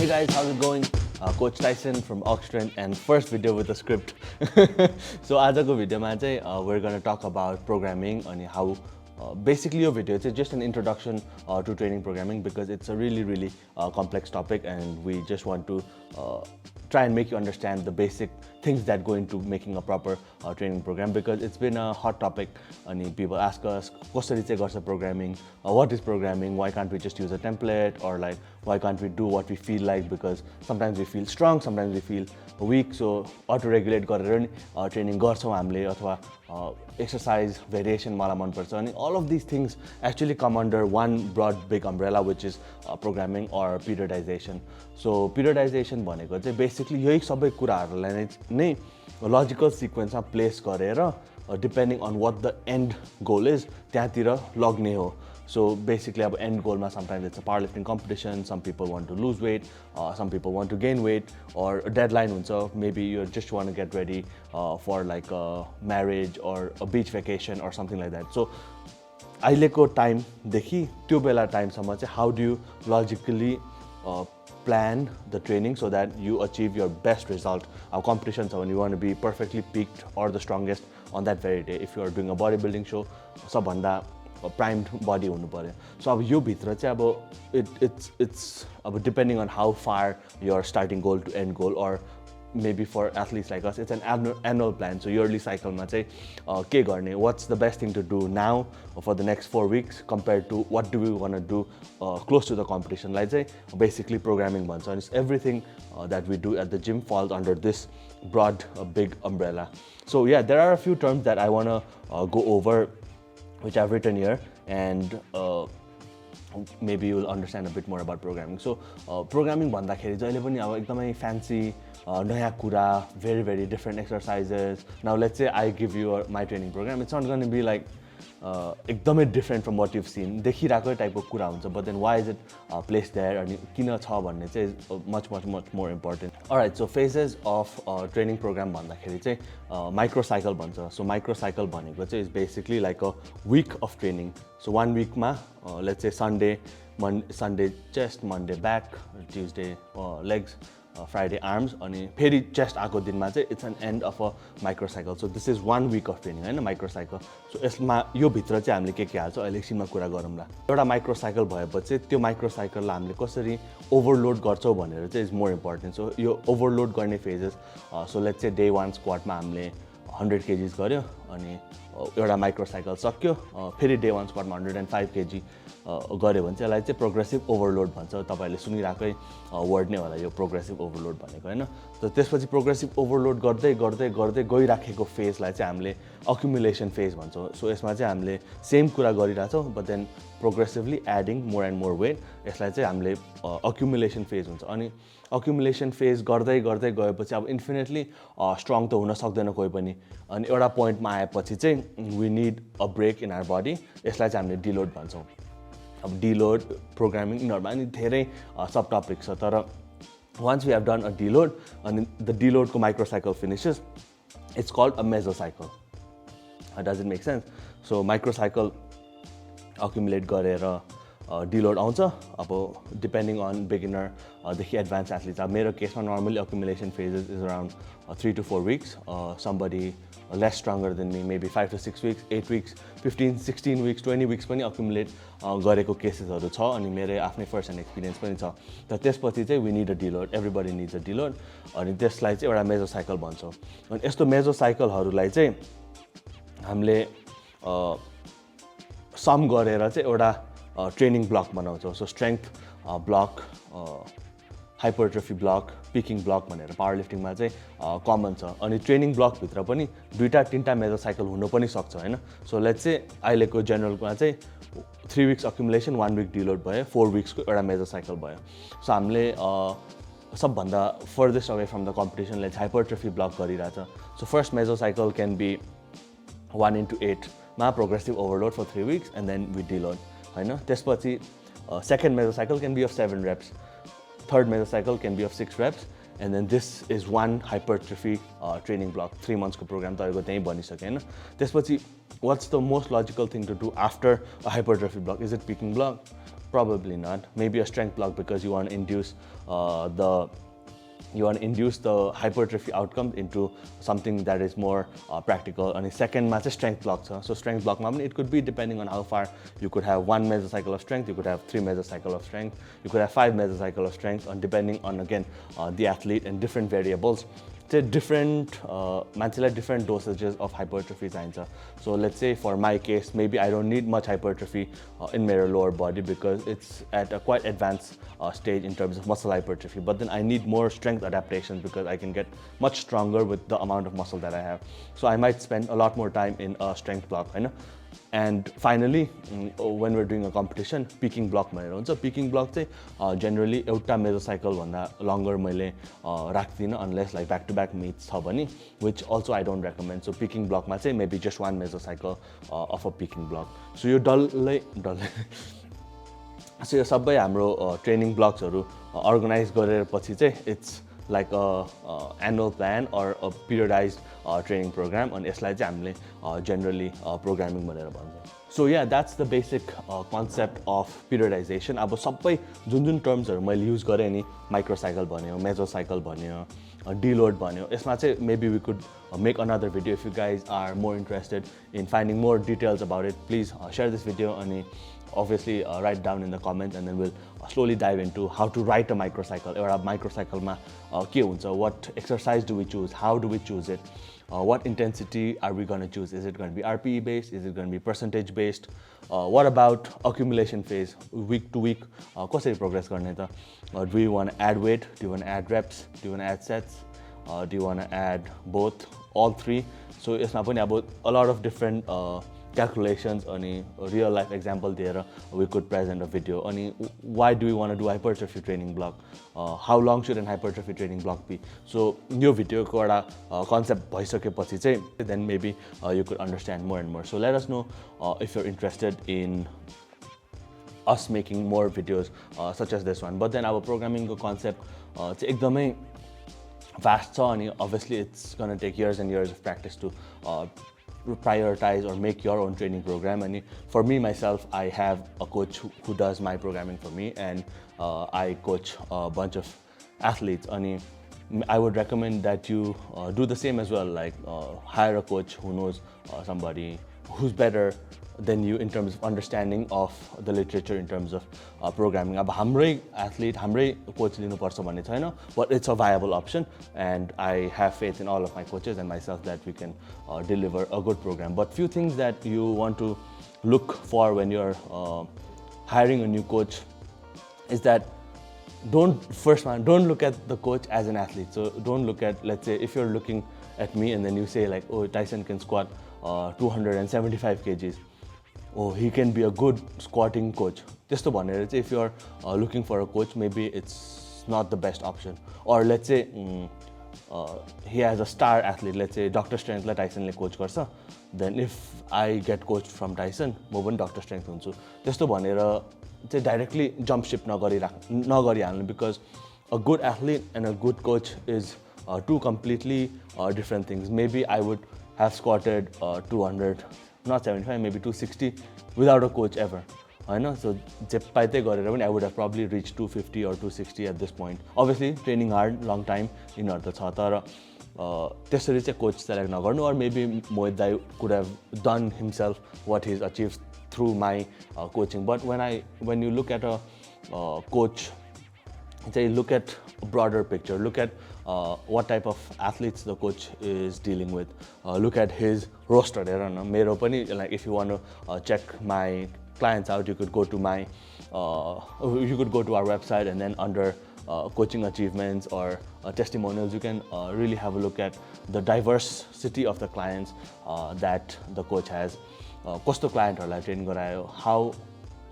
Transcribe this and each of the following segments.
Hey guys, how's it going? Coach Tyson from Oxtrend and first video with a script. So आजको भिडियोमा चाहिँ we're going to talk about programming and how basically your video is just an introduction to training programming because it's a really complex topic and we just want to try and make you understand the basic things that go into making a proper training program because it's been a hot topic and people ask us कसरी चाहिँ गर्छ programming, what is programming, why can't we just use a template, or like why can't we do what we feel like because sometimes we feel strong, sometimes we feel weak, so auto regulate गरेर नि training गर्छौं हामीले अथवा exercise variation मलाई मन पर्छ अनि all of these things actually come under one broad big umbrella which is programming or periodization. So periodization भनेको चाहिँ basically यही सबै कुराहरुलाई नै logical sequence मा place गरेर depending on what the end goal is त्यहाँतिर लग्ने हो. So basically our end goal ma sometimes it's a powerlifting competition, some people want to lose weight, some people want to gain weight, or a deadline huncha, maybe you just want to get ready for like a marriage or a beach vacation or something like that. So aileko time dekhi त्यो बेला time सम्म चाहिँ how do you logically plan the training so that you achieve your best result. Our competitions are when you want to be perfectly peaked or the strongest on that very day. If you are doing a bodybuilding show, सबभन्दा primed body हुनु पर्यो. So अब यो भित्र चाहिँ अब it's अब depending on how far your starting goal to end goal, or maybe for athletes like us it's an annual plan. So yearly cycle मा चाहिँ के गर्ने, what's the best thing to do now for the next 4 weeks compared to what do we want to do close to the competition लाई चाहिँ basically programming भन्छ. And everything that we do at the gym falls under this broad big umbrella. So yeah, there are a few terms that I want to go over which I've written here, and maybe you will understand a bit more about programming. So programming भन्दाखेरि जहिले पनि अब एकदमै fancy नयाँ कुरा, very different exercises. Now let's say I give you my training program, it's not going to be like एकदमै different from what you've seen. देखिराकै टाइपको कुरा हुन्छ, but then why is it placed there अनि किन छ भन्ने चाहिँ is much more important. Alright, so phases of training program भन्दाखेरि चाहिँ microcycle भन्छ. So microcycle भनेको चाहिँ is basically like a week of training. So 1 week मा let's say Sunday chest, Monday back, Tuesday legs, Friday arms, अनि फेरि chest आको दिनमा चाहिँ it's an end of a microcycle. So this is 1 week of training हैन microcycle. So यसमा यो भित्र चाहिँ हामीले के हाल्छ अहिले एकछिनमा कुरा गरौँला. एउटा microcycle भएपछि त्यो microcycle लाई हामीले कसरी overload गर्छौं भनेर चाहिँ is more important. So यो overload गर्ने phases, so let's say day 1 squat मा हामीले 100 kgs गर्यो अनि एउटा microcycle सक्यो, फेरि day 1 squat मा 105 kg गर्यो भने चाहिँ यसलाई चाहिँ प्रोग्रेसिभ ओभरलोड भन्छ. तपाईहरुले सुनिराकै वर्ड नै होला यो प्रोग्रेसिभ ओभरलोड भनेको हैन. त त्यसपछि प्रोग्रेसिभ ओभरलोड गर्दै गइराखेको फेजलाई चाहिँ हामीले अक्युमुलेसन फेज भन्छौं. सो यसमा चाहिँ हामीले सेम कुरा गरिराछौं but then progressively adding more and more weight, यसलाई चाहिँ हामीले अक्युमुलेसन फेज हुन्छ. अनि अक्युमुलेसन फेज गर्दै गएपछि अब इन्फिनिटली स्ट्रङ त हुन सक्दैन कोही पनि, अनि एउटा पोइन्टमा आएपछि चाहिँ we need a break in our body. यसलाई चाहिँ हामीले डिलोड भन्छौं. अब deload programming यिनीहरुमा नि धेरै सब टपिक छ, तर once we have done a deload and the deload को microcycle finishes, it's called a mesocycle. Does it make sense? So microcycle accumulate गरेर deload आउँछ. अब depending on beginner देखि advanced athletes, अब मेरो केसमा normally accumulation phases is around 3 to 4 weeks. Somebody less stronger than me, maybe 5 to 6 weeks, 8 weeks, 15, 16 weeks, 20 weeks पनि accumulate गरेको केसेसहरु छ अनि मेरो आफ्नै first hand experience पनि छ. त त्यसपछि चाहिँ we need a deload, everybody needs a deload, अनि त्यसलाई चाहिँ एउटा mesocycle भन्छौं. अनि यस्तो mesocycleहरुलाई चाहिँ हामीले सम गरेर चाहिँ एउटा ट्रेनिङ ब्लक बनाउँछौं. So strength block, hypertrophy block, peaking block भनेर पावर लिफ्टिङमा चाहिँ कमन छ. अनि ट्रेनिङ ब्लक भित्र पनि दुईटा तीनटा मेजोसाइकल हुन पनि सक्छ हैन. सो लेट्स से अहिलेको जनरलमा चाहिँ 3 weeks accumulation, 1 week deload भयो, 4 weeks को एउटा मेजोसाइकल भयो. सो हामीले सबभन्दा farthest away from the competition ले हाइपरट्रोफी ब्लक गरिराछ. So first mesocycle can be 1 into 8 मा progressive overload for 3 weeks and then we deload हैन. त्यसपछि second mesocycle can be of 7 reps, third mesocycle can be of 6 reps, and then this is one hypertrophy training block. 3 months ko program तपाईको त्यही बनिसक्यो हैन. त्यसपछि what's the most logical thing to do after a hypertrophy block? Is it peaking block? Probably not. Maybe a strength block because you want to induce the hypertrophy outcome into something that is more practical. And the second match is strength block. So strength block, it could be depending on how far. You could have 1 mesocycle of strength, you could have 3 mesocycle of strength, you could have 5 mesocycle of strength, and depending on again the athlete and different variables. Different different dosages of hypertrophy चाहिन्छ. So let's say for my case, maybe I don't need much hypertrophy in my lower body because it's at a quite advanced stage in terms of muscle hypertrophy. But then I need more strength adaptation because I can get much stronger with the amount of muscle that I have. So I might spend a lot more time in a strength block, you know? And finally, when we're doing a competition, peaking block भनेर हुन्छ. Peaking block चाहिँ generally एउटा mesocycle भन्दा longer मैले राख्दिनँ unless like back to back meets छ भने, which also I don't recommend. So peaking block मा चाहिँ maybe just 1 mesocycle of a peaking block. So यो डल्लै so यो सबै हाम्रो training blocks हरू organize गरेर पछि चाहिँ it's like a annual plan or a periodized training program, and यसलाई चाहिँ हामीले generally programming भनेर भन्छ. So yeah, that's the basic concept of periodization. अब सबै जुन termsहरु मैले use गरे नि, microcycle भन्यो, mesocycle भन्यो, deload भन्यो, यसमा चाहिँ maybe we could make another video. If you guys are more interested in finding more details about it, please share this video and obviously write down in the comments, and then we'll slowly dive into how to write a microcycle. Or a microcycle ma ke huncha, what exercise do we choose, how do we choose it, what intensity are we going to choose, is it going to be RPE based, is it going to be percentage based, what about accumulation phase, week to week कसरी progress गर्ने त, do you want to add weight, do you want to add reps, do you want to add sets, do you want to add both, all three. So यसमा पनि अब a lot of different calculations अनि real life example दिएर we could present a video. अनि why do we want to do hypertrophy training block, how long should an hypertrophy training block be. So यो भिडियोको एउटा concept भइसकेपछि चाहिँ then maybe you could understand more and more. So let us know if you're interested in us making more videos such as this one. But then our programming concept चाहिँ एकदमै vast छ, अनि obviously it's going to take years and years of practice to prioritize or make your own training program. And for me myself, I have a coach who does my programming for me, and I coach a bunch of athletes. And I would recommend that you do the same as well, like hire a coach who knows somebody who's better than you in terms of understanding of the literature in terms of programming. अब हाम्रै athlete, हाम्रै coach लिनुपर्छ भन्ने छैन, but it's a viable option, and I have faith in all of my coaches and myself that we can deliver a good program. But few things that you want to look for when you're hiring a new coach is that don't look at the coach as an athlete. So don't look at, let's say if you're looking at me and then you say like, oh, Tyson can squat 275 kgs. Oh, he can be a good squatting coach. Just if you're looking for a coach, maybe it's not the best option. Or let's say he has a star athlete, let's say Dr. Strength like Tyson le coach garcha, then if I get coached from Tyson, म पनि Dr. Strength hunchu. त्यस्तो भनेर चाहिँ directly jump ship नगरिहाल्नु, because a good athlete and a good coach is two completely different things. Maybe I would have squatted 200, not 75, maybe 260 without a coach ever. I know, so I would have probably reached 250 or 260 at this point. Obviously, training hard, long time, in order to त्यसरी चाहिँ coach select नगर्नु, or maybe Mohit Dai could have done himself what he's achieved through my coaching. But when you look at a coach, say look at a broader picture, look at what type of athletes the coach is dealing with, look at his roster. Mero pani, like if you want to check my clients out, you could go to our website, and then under coaching achievements or testimonials, you can really have a look at the diversity of the clients that the coach has. Kosto clientहरूलाई train गरायो, how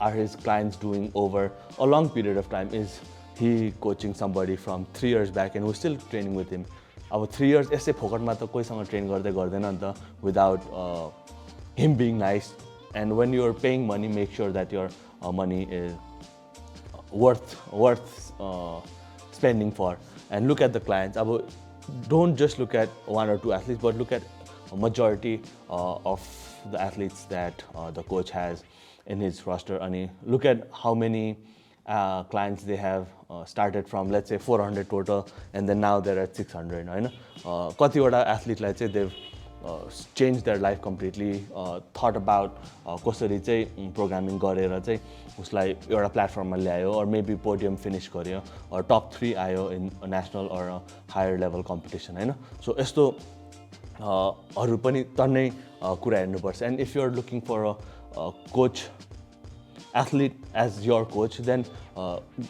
are his clients doing over a long period of time? Is he coaching somebody from 3 years back and who's still training with him? अब 3 years यसै फोकटमा त कोहीसँग train गर्दै गर्दैन नि त, without him being nice. And when you're paying money, make sure that your money is worth spending for. And look at the clients. Don't just look at 1 or 2 athletes, but look at a majority of the athletes that the coach has. in his roster. And look at how many clients they have started from, let's say 400 total, and then now they're at 600. होइन कतिवटा एथलिटलाई चाहिँ they've changed their life completely, thought about कसरी चाहिँ programming गरेर चाहिँ उसलाई एउटा प्लेटफर्ममा ल्यायो, or maybe podium finish गर्यो, or top 3 आयो in a national or a higher level competition. होइन सो यस्तो हरू पनि टन्नै कुरा हेर्नुपर्छ. And if you're looking for a coach, athlete as your coach, then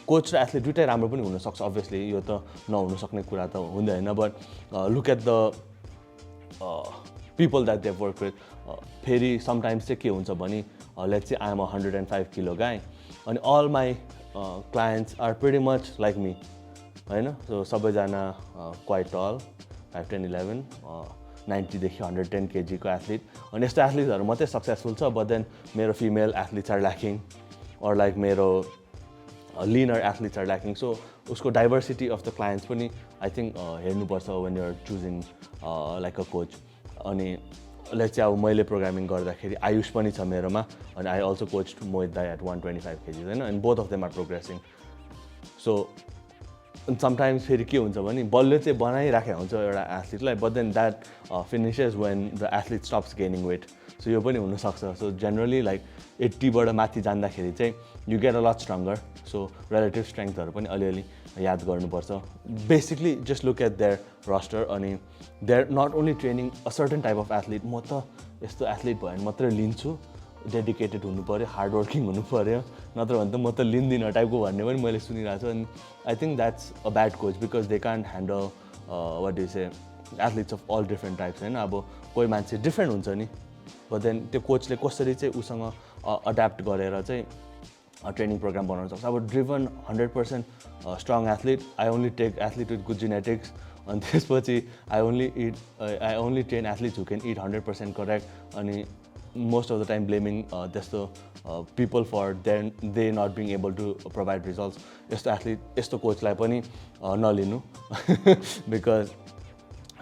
coach र athlete दुइटै राम्रो पनि हुनसक्छ. Obviously यो त नहुन सक्ने कुरा त हुँदैन, but look at the people that they've worked with. फेरि sometimes चाहिँ के हुन्छ भने, let's say I am a 105 kilo guy and all my clients are pretty much like me. होइन so सबैजना quite tall, 5'10", 11, 90 देखि 110 kg को एथलिट. अनि यस्तो एथलिट्सहरू मात्रै सक्सेसफुल छ, but then मेरो female athletes are lacking, or like मेरो leaner athletes are lacking. So उसको diversity of the clients पनि I think हेर्नुपर्छ when you're choosing like a coach. अनि let's say अब मैले प्रोग्रामिङ गर्दाखेरि आयुष पनि छ मेरोमा, अनि I also coached Mohit Dai at 125 kg, होइन, and both of them are progressing. So sometimes फेरि के हुन्छ भने बलले चाहिँ बनाइराखेको हुन्छ एउटा एथलिटलाई, but then that finishes when the athlete stops gaining weight. So यो पनि हुनसक्छ. So generally like 80 बाट माथि जाँदाखेरि चाहिँ you get a lot stronger. So relative strengthहरू पनि अलिअलि याद गर्नुपर्छ. Basically just look at their roster, अनि they're not only training a certain type of athlete. म त यस्तो एथलिट भयो भने मात्रै लिन्छु, डेडिकेटेड हुनु पर्यो, हार्ड वर्किङ हुनु पर्यो, नत्र भने त म त लिन्दिनँ टाइपको भन्ने पनि मैले सुनिरहेको छु. अनि I think that's a bad coach, because they can't handle what do say athletes of all different types. होइन अब कोही मान्छे डिफ्रेन्ट हुन्छ नि, बट देन त्यो कोचले कसरी चाहिँ उसँग अड्याप्ट गरेर चाहिँ ट्रेनिङ प्रोग्राम बनाउन सक्छ. अब driven 100% strong athlete, I only take athlete with good genetics, अनि त्यसपछि I only train athletes who can it 100% correct, अनि most of the time blaming people for they not being able to provide results. Yesto athlete, yesto coach lai pani nalinu because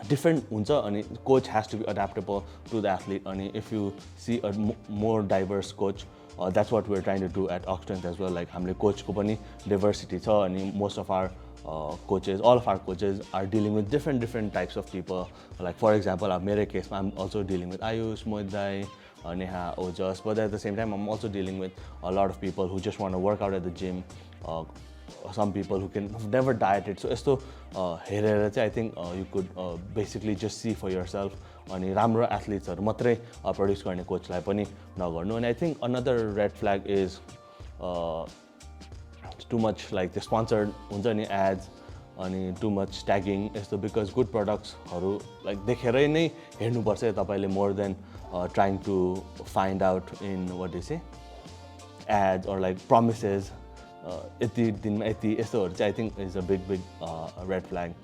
different huncha, ani coach has to be adaptable to the athlete. Ani if you see a more diverse coach, that's what we're trying to do at Oxstrength as well. Like hamle coach ko pani diversity cha, ani most of our coaches, all of our coaches are dealing with different types of people. Like for example, in my case, I'm also dealing with Ayush, Mohit Dai, Neha, Ojas, but at the same time, I'm also dealing with a lot of people who just want to work out at the gym. Some people who've never dieted. So, I think you could basically just see for yourself. अनि राम्रो एथलिट्सहरु मात्रै produce गर्ने कोचलाई पनि नगर्नु. अनि I think another red flag is too much like the sponsored हुन्छ नि ads अनि too much tagging यस्तो, because good products हरु like देखेरै नै हेर्नु पर्छ तपाईले more than trying to find out in what do you say ads or like promises. यति दिनमा यति यस्तोहरु चाहिँ I think is a big red flag.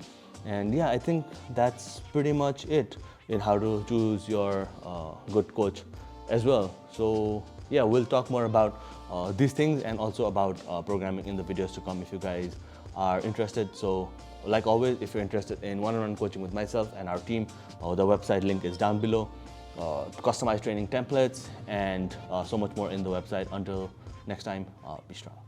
And yeah, I think that's pretty much it in how to choose your good coach as well. So yeah, we'll talk more about these things and also about programming in the videos to come if you guys are interested. So like always, if you're interested in one-on-one coaching with myself and our team, the website link is down below. Customized training templates and so much more in the website. Until next time, be strong.